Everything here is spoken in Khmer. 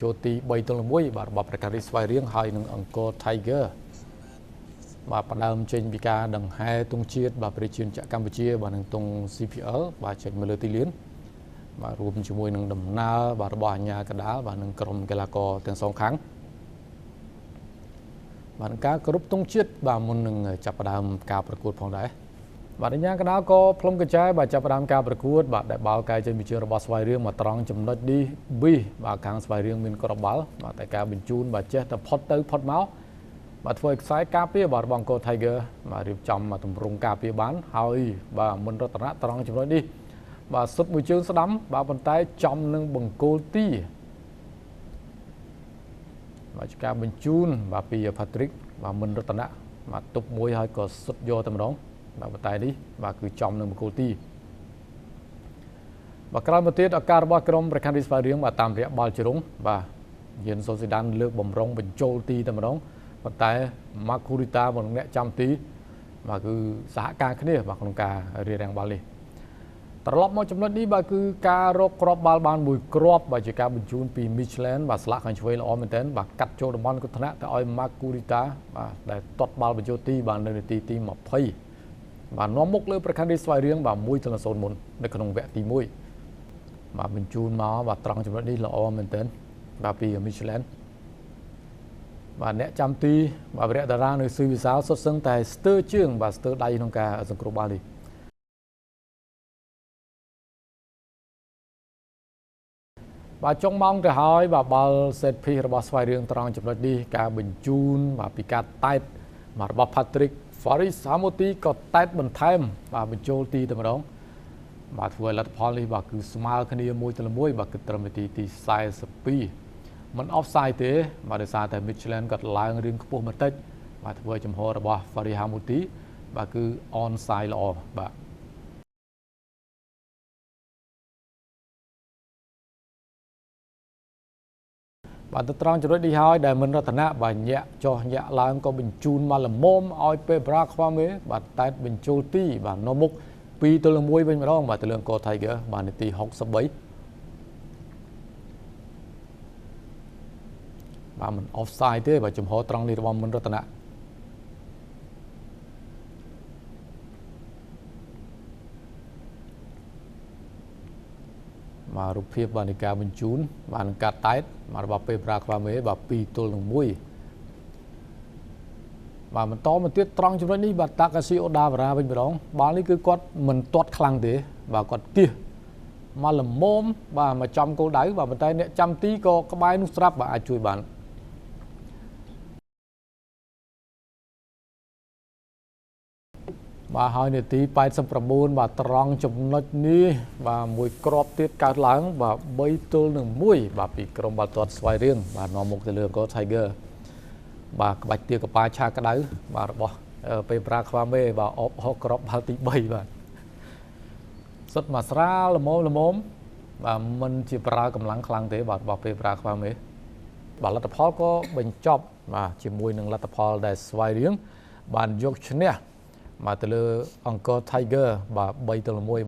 ចូលទី3ទល់1បាទរបស់ប្រកាសរីស្វ័យរៀងហើយនឹងអង្គរ Tiger បាទផ្ដើមចេញពីការដង្ហែទង់ជាតិបាទប្រជាជនកម្ពុជាបាទនឹងទង់ CPL បាទចេញមកលើទីលានបាទរួមជាមួយនឹងដំណើរបាទរបស់អាជ្ញាកណ្ដាលបាទនឹងក្រុមកីឡាករទាំងសងខាងបាទការគោរពទង់ជាតិបាទមុននឹងចាប់ផ្ដើមការប្រកួតផងដែរបាទអាជ្ញាកណ្ដាលក៏ផ្លុំកញ្ចែបាទចាប់ផ្ដើមការប្រកួតបាទដែលបាល់កែចេញពីជើងរបស់ស្វាយរៀងមកត្រង់ចំណុច D បាទខាងស្វាយរៀងមានគ្រាប់បាល់បាទតែការបញ្ជូនបាទចេះតែផុតទៅផុតមកបាទធ្វើឲ្យខ្សែការពារបាទរបស់អង្គរ Tiger បាទរៀបចំមកទម្រង់ការពារបានហើយបាទមុនរតនៈត្រង់ចំណុចនេះបាទសុទ្ធមួយជើងស្ដាំបាទប៉ុន្តែចំនឹងបង្គោលទីបាទការបញ្ជូនបាទពី Patrick បាទមុនរតនៈបាទទប់មួយហើយក៏សុទ្ធយកតែម្ដងបាទប៉ុន្តែនេះបាទគឺចំនឹងបង្គោលទីបាទក្រោយមកទៀតឱកាសរបស់ក្រុមប្រកាន់រីស្វាយរៀងបាទតាមរយៈបាល់ជ្រុងបាទយិនសូស៊ីដានលើកបំរុងបញ្ចូលទីតែម្ដងប៉ុន្តែ Makurita មកអ្នកចាំទីបាទគឺសហការគ្នាបាទក្នុងការរៀបរៀងបាល់នេះត្រឡប់មកចំណុចនេះបាទគឺការរកគ្រាប់បាល់បានមួយគ្រាប់បាទជាការបញ្ជូនពី Michelin បាទស្លាកខាងឆ្វេងល្អមែនទែនបាទកាត់ចូលតំបន់គុណថ្នាក់ទៅឲ្យ Makurita បាទដែលទាត់បាល់បញ្ចូលទីបាទនៅនាទីទី20បាទនាំមុខលើប្រកាន់រីស្វាយរៀងបាទ1-0មុននៅក្នុងវគ្គទី1បាទបញ្ជូនមកបាទត្រង់ចំណុចនេះល្អមែនទែនបាទពី Michelin បាទអ្នកចាំទីបាទវរៈតារានៅស៊ឺវិសាលសុទ្ធសឹងតែស្ទើរជើងបាទស្ទើរដៃក្នុងការសង្គ្រោះបាល់នេះបាទចុងម៉ោងទៅហើយបាទបាល់សេតភីសរបស់ស្វាយរៀងត្រង់ចំណុចនេះការបញ្ជូនបាទពីការតែតបាទរបស់ Patrick Faris Hamoti ក៏តែតបន្ថែមបាទបញ្ចូលទីតែម្ដងបាទធ្វើឲ្យលទ្ធផលនេះបាទគឺស្មើគ្នា1-1បាទគឺត្រឹមនាទីទី42មិន offside ទេបាទដោយសារតែ Michelin គាត់ឡើងរៀងខ្ពស់បន្តិចបាទធ្វើឲ្យចំហរបស់ Faris Hamoti បាទគឺ onside ល្អបាទទៅត្រង់ចំណុចនេះហើយដែលមិនរតនៈបាទញាក់ចោះញាក់ឡើងក៏បញ្ជូនមកល្មមឲ្យពេលប្រាខ្វាមេបាទតែបញ្ចូលទីបាទនៅមុខ2-1វិញម្ដងបាទទៅលើអង្គរ Tiger បាទនាទី63បាទមិន offside ទេបាទចំហត្រង់នេះរបស់មិនរតនៈបាទរូបភាពបាទនៃការបញ្ជូនបាទនឹងកាត់តែតបាទរបស់ពេលប្រាខ្វាមេបាទ2-1បាទបន្តមកទៀតត្រង់ចំណុចនេះបាទតាកាស៊ីអូដាវ៉ារ៉ាវិញម្ដងបាល់នេះគឺគាត់មិនទាត់ខ្លាំងទេបាទគាត់គៀសមកល្មមបាទមកចំគោលដៅបាទប៉ុន្តែអ្នកចាំទីក៏ក្បែរនោះស្រាប់បាទអាចជួយបានបាទហើយនាទី89បាទត្រង់ចំណុចនេះបាទមួយគ្រាប់ទៀតកើតឡើងបាទ3-1បាទពីក្រុមបាល់ទាត់ស្វាយរៀងបាទនាំមុខទៅលើអង្គរ Tiger បាទក្បាច់ទាកប៉ាឆាក្តៅបាទរបស់ពេលប្រាខ្វាមេបាទអបហកក្របបាល់ទី3បាទសុទ្ធមកស្រាលល្មមបាទមិនជាប្រើកម្លាំងខ្លាំងទេបាទរបស់ពេលប្រាខ្វាមេបាទលទ្ធផលក៏បញ្ចប់បាទជាមួយនឹងលទ្ធផលដែលស្វាយរៀងបានយកឈ្នះបាទទៅលើអង្គរ Tiger បាទ3-1